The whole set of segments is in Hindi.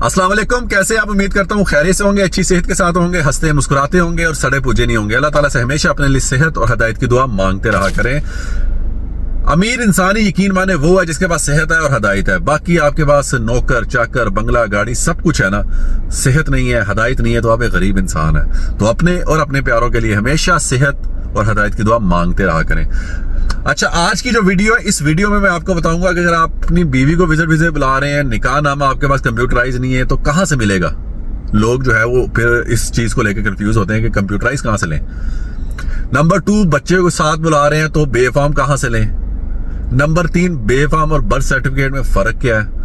अस्सलाम वालेकुम, कैसे आप? उम्मीद करता हूँ खैरियत से होंगे, अच्छी सेहत के साथ होंगे, हंसते मुस्कुराते होंगे और सड़े पूजे नहीं होंगे। अल्लाह ताला से हमेशा अपने लिए सेहत और हदायत की दुआ मांगते रहा करें। अमीर इंसान ही यकीन माने वो है जिसके पास सेहत है और हदायत है। बाकी आपके पास नौकर चाकर बंगला गाड़ी सब कुछ है ना, सेहत नहीं है, हदायत नहीं है, तो आप एक गरीब इंसान है। तो अपने और अपने प्यारों के लिए हमेशा सेहत और हदायत की दुआ मांगते रहा करें। अच्छा, आज की जो वीडियो है, इस वीडियो में मैं आपको बताऊंगा कि अगर आप अपनी बीवी को विजिट बुला रहे हैं, निकाह नामा आपके पास कंप्यूटराइज नहीं है, तो कहां से मिलेगा। लोग जो है वो फिर इस चीज को लेकर कंफ्यूज होते हैं कि कंप्यूटराइज कहां से लें। नंबर 2, बच्चे को साथ बुला रहे हैं तो बेफार्म कहां से लें। नंबर 3, बेफार्म और बर्थ सर्टिफिकेट में फर्क क्या है।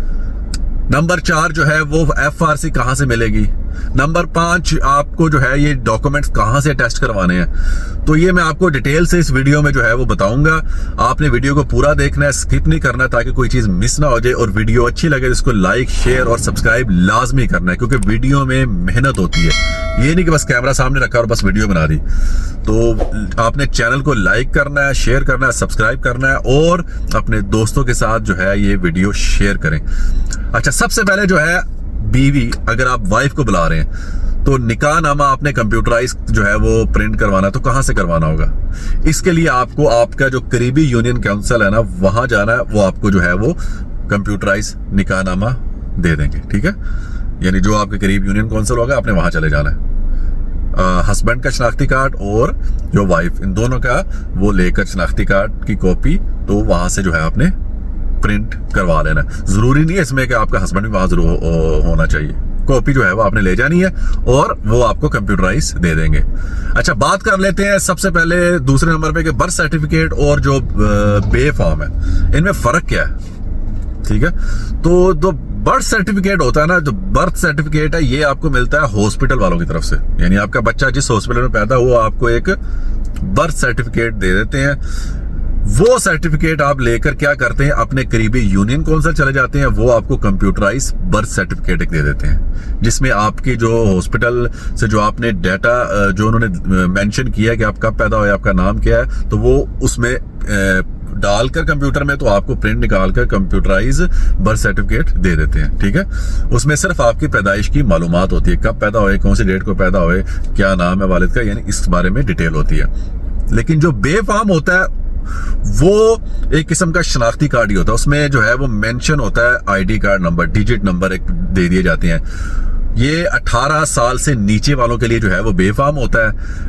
नंबर 4 जो है वो FRC कहां से मिलेगी। नंबर 5, आपको जो है ये डॉक्यूमेंट्स कहां से टेस्ट करवाने हैं। तो ये मैं आपको डिटेल से इस वीडियो में जो है वो बताऊंगा। आपने वीडियो को पूरा देखना है, स्किप नहीं करना, ताकि कोई चीज मिस ना हो जाए। और वीडियो अच्छी लगे तो इसको लाइक शेयर और सब्सक्राइब लाजमी करना है, क्योंकि वीडियो में मेहनत होती है। ये नहीं कि बस कैमरा सामने रखा और बस वीडियो बना दी। तो आपने चैनल को लाइक करना है, शेयर करना है, सब्सक्राइब करना है और अपने दोस्तों के साथ जो है ये वीडियो शेयर करें। अच्छा, सबसे पहले जो है बीवी, अगर आप वाइफ को बुला रहे हैं तो निकाह नामा आपने कंप्यूटराइज जो है वो प्रिंट करवाना है, तो कहां से करवाना होगा। इसके लिए आपको आपका जो करीबी यूनियन काउंसिल है ना, वहां जाना है। वो आपको जो है वो कंप्यूटराइज निकाह नामा दे देंगे, ठीक है। यानी जो आपके करीब यूनियन काउंसिल होगा, आपने वहां चले जाना है। हस्बैंड का शनाख्ती कार्ड और जो वाइफ, इन दोनों का वो लेकर शनाख्ती कार्ड की कॉपी, तो वहां से जो है आपने प्रिंट करवा लेना। जरूरी नहीं है इसमें कि आपका हस्बैंड भी वहां जरूर होना चाहिए। कॉपी जो है वो आपने ले जानी है और वो आपको कंप्यूटराइज दे देंगे। अच्छा, बात कर लेते हैं सबसे पहले दूसरे नंबर पे कि बर्थ सर्टिफिकेट और जो बे फॉर्म है, इनमें फर्क क्या है, ठीक है। तो जो बर्थ सर्टिफिकेट होता है ना, जो बर्थ सर्टिफिकेट है, ये आपको मिलता है हॉस्पिटल वालों की तरफ से। यानी आपका बच्चा जिस हॉस्पिटल में पैदा हुआ, आपको एक बर्थ सर्टिफिकेट दे देते हैं। वो सर्टिफिकेट आप लेकर क्या करते हैं, अपने करीबी यूनियन काउंसिल चले जाते हैं। वो आपको कंप्यूटराइज बर्थ सर्टिफिकेट दे देते हैं, जिसमें आपकी जो हॉस्पिटल से जो आपने डाटा जो उन्होंने मेंशन किया है कि आप कब पैदा हुए, आपका नाम क्या है, तो वो उसमें डालकर कंप्यूटर में, तो आपको प्रिंट निकालकर कंप्यूटराइज बर्थ सर्टिफिकेट दे देते हैं, ठीक है। उसमें सिर्फ आपकी पैदाइश की मालूमात होती है, कब पैदा हुए, कौन सी डेट को पैदा हुए, क्या नाम है वालिद का, यानी इस बारे में डिटेल होती है। लेकिन जो बेफार्म होता है वो एक किस्म का शनाख्ती कार्ड ही होता है। उसमें जो है वो मेंशन होता है ID card number, digit number एक दे दिए जाते हैं। ये 18 साल से नीचे वालों के लिए जो है वो बेफार्म होता है।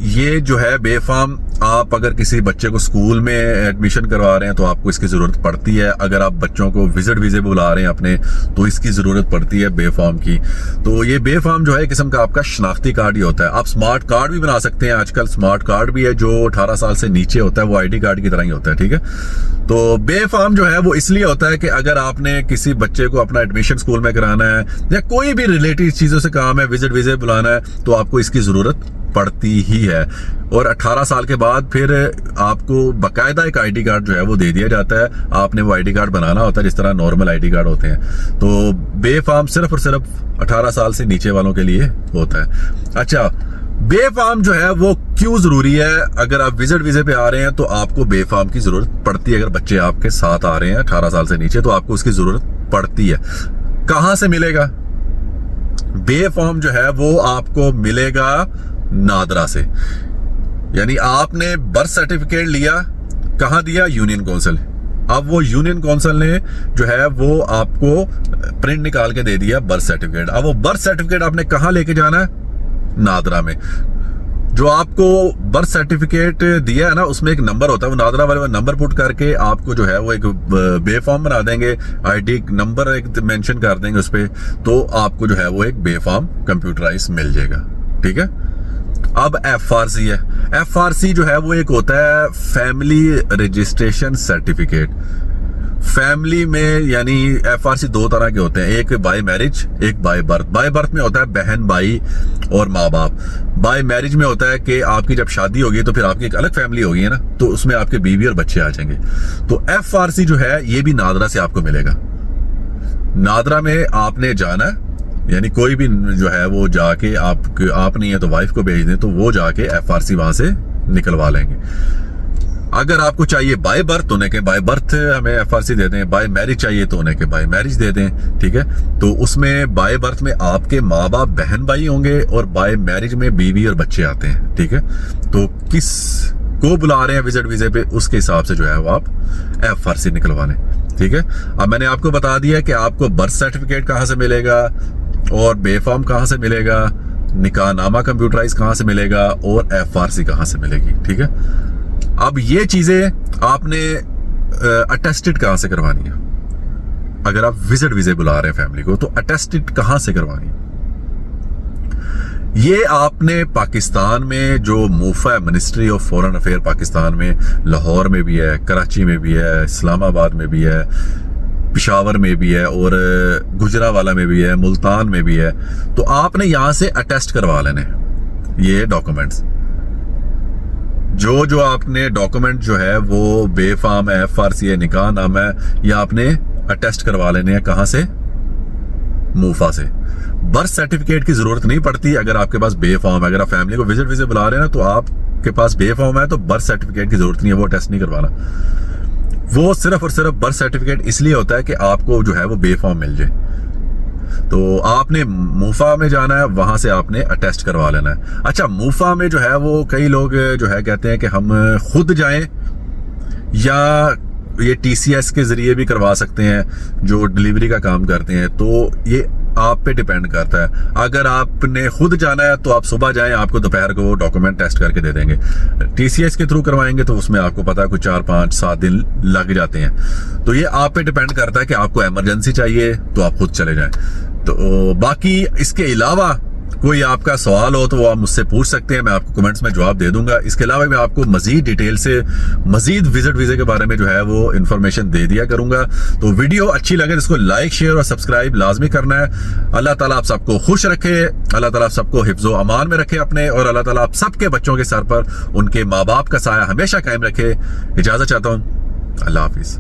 ये जो है बेफार्म, आप अगर किसी बच्चे को स्कूल में एडमिशन करवा रहे हैं तो आपको इसकी जरूरत पड़ती है। अगर आप बच्चों को विजिट बुला रहे हैं अपने, तो इसकी जरूरत पड़ती है बेफार्म की। तो ये बेफार्म जो है एक किस्म का आपका शनाख्ती कार्ड ही होता है। आप स्मार्ट कार्ड भी बना सकते हैं, आजकल स्मार्ट कार्ड भी है जो 18 साल से नीचे होता है, वो ID कार्ड की तरह ही होता है, ठीक है। तो बेफार्म जो है वो इसलिए होता है कि अगर आपने किसी बच्चे को अपना एडमिशन स्कूल में कराना है या कोई भी रिलेटेड चीजों से काम है, विजिट बुलाना है, तो आपको इसकी जरूरत पड़ती ही है। और 18 साल के बाद फिर आपको बकायदा एक ID कार्ड जो है वो दे दिया जाता है। आपने वो ID कार्ड बनाना होता है, जिस तरह नॉर्मल ID कार्ड होते हैं। तो बेफार्म सिर्फ और सिर्फ 18 साल से नीचे वालों के लिए होता है। अच्छा, बेफार्म जो है वो क्यों जरूरी है। अगर आप विजिट पे आ रहे हैं तो आपको बेफार्म की जरूरत पड़ती है। अगर बच्चे आपके साथ आ रहे हैं 18 साल से नीचे, तो आपको उसकी जरूरत पड़ती है। कहां से मिलेगा बेफार्म जो है वो आपको मिलेगा नादरा से। यानी आपने बर्थ सर्टिफिकेट लिया, कहां दिया, यूनियन काउंसिल। अब वो यूनियन काउंसिल ने जो है वो आपको प्रिंट निकाल के दे दिया बर्थ सर्टिफिकेट। अब वो बर्थ सर्टिफिकेट आपने कहां लेके जाना है, नादरा में। जो आपको बर्थ सर्टिफिकेट दिया है ना, उसमें एक नंबर होता है, वो नादरा वाले नंबर पुट करके आपको जो है वो एक बेफार्म बना देंगे। ID नंबर एक मेंशन कर देंगे उस पे, तो आपको जो है वो एक बेफार्म कंप्यूटराइज मिल जाएगा, ठीक है। अब FRC है। FRC जो है वो एक होता है फैमिली रजिस्ट्रेशन सर्टिफिकेट। फैमिली में यानी FRC 2 तरह के होते हैं, एक बाय मैरिज, एक बाय बर्थ। बाय बर्थ में होता है बहन भाई और माँ बाप। बाय मैरिज में होता है कि आपकी जब शादी होगी तो फिर आपकी एक अलग फैमिली होगी, है ना, तो उसमें आपके बीवी और बच्चे आ जाएंगे। तो FRC जो है ये भी नादरा से आपको मिलेगा। नादरा में आपने जाना है, यानी कोई भी जो है वो जाके आप नहीं है तो वाइफ को भेज दें, तो वो जाके FRC वहां से निकलवा लेंगे। अगर आपको चाहिए बाय बर्थ तो उन्हें के बाय बर्थ हमें FRC दे दें, बाय मैरिज चाहिए तो उन्हें के बाय मैरिज दे दें, ठीक है। तो उसमें बाय बर्थ में आपके माँ बाप बहन भाई होंगे और बाय मैरिज में बीवी और बच्चे आते हैं, ठीक है। तो किस को बुला रहे हैं विजिट वीजे पे उसके हिसाब से जो है वो आप FRC निकलवा लें, ठीक है। अब मैंने आपको बता दिया कि आपको बर्थ सर्टिफिकेट कहाँ से मिलेगा और बेफार्म कहाँ से मिलेगा, निकाहनामा कंप्यूटराइज कहाँ से मिलेगा और FRC कहाँ से मिलेगी, ठीक है। अब ये चीजें आपने अटेस्टेड कहां से करवानी है। अगर आप विजिट वीजे बुला रहे हैं फैमिली को तो अटेस्टेड कहां से करवानी है। ये आपने पाकिस्तान में जो मूफा है, ministry of foreign affair Pakistan में, लाहौर में भी है, कराची में भी है, इस्लामाबाद में भी है, पिशावर में भी है और गुजरावाला में भी है, मुल्तान में भी है। तो आपने यहां से अटेस्ट करवा लेने ये डॉक्यूमेंट्स। जो आपने डॉक्यूमेंट जो है वो बेफार्म है, FRC है, निकाह नामा है, या आपने अटेस्ट करवा लेने हैं कहां से, मूफा से। बर्थ सर्टिफिकेट की जरूरत नहीं पड़ती अगर आपके पास बेफार्म है। अगर आप फैमिली को विजिट वीजे बुला रहे हैं ना तो आपके पास बेफार्म है तो बर्थ सर्टिफिकेट की जरूरत नहीं है, वो टेस्ट नहीं करवाना। वो सिर्फ और सिर्फ बर्थ सर्टिफिकेट इसलिए होता है कि आपको जो है वो बेफार्म मिल जाए। तो आपने मूफा में जाना है, वहां से आपने अटेस्ट करवा लेना है। अच्छा, मूफा में जो है वो कई लोग जो है कहते हैं कि हम खुद जाएं या ये TCS के जरिए भी करवा सकते हैं जो डिलीवरी का काम करते हैं। तो ये आप पे डिपेंड करता है। अगर आपने खुद जाना है तो आप सुबह जाएं, आपको दोपहर को डॉक्यूमेंट टेस्ट करके दे देंगे। TCS के थ्रू करवाएंगे तो उसमें आपको पता है कुछ 4, 5, 7 दिन लग जाते हैं। तो ये आप पे डिपेंड करता है कि आपको इमरजेंसी चाहिए तो आप खुद चले जाएं। तो बाकी इसके अलावा कोई आपका सवाल हो तो वो आप मुझसे पूछ सकते हैं, मैं आपको कमेंट्स में जवाब दे दूंगा। इसके अलावा मैं आपको मजीद डिटेल से मजीद विजिट वीजे के बारे में जो है वो इन्फॉर्मेशन दे दिया करूंगा। तो वीडियो अच्छी लगे तो इसको लाइक, शेयर और सब्सक्राइब लाजमी करना है। अल्लाह ताला आप सबको खुश रखे, अल्लाह ताला आप सबको हिफ्ज़ो अमान में रखे अपने, और अल्लाह ताला आप सबके बच्चों के सर पर उनके माँ बाप का साया हमेशा कायम रखे। इजाजत चाहता हूँ, अल्लाह हाफिज।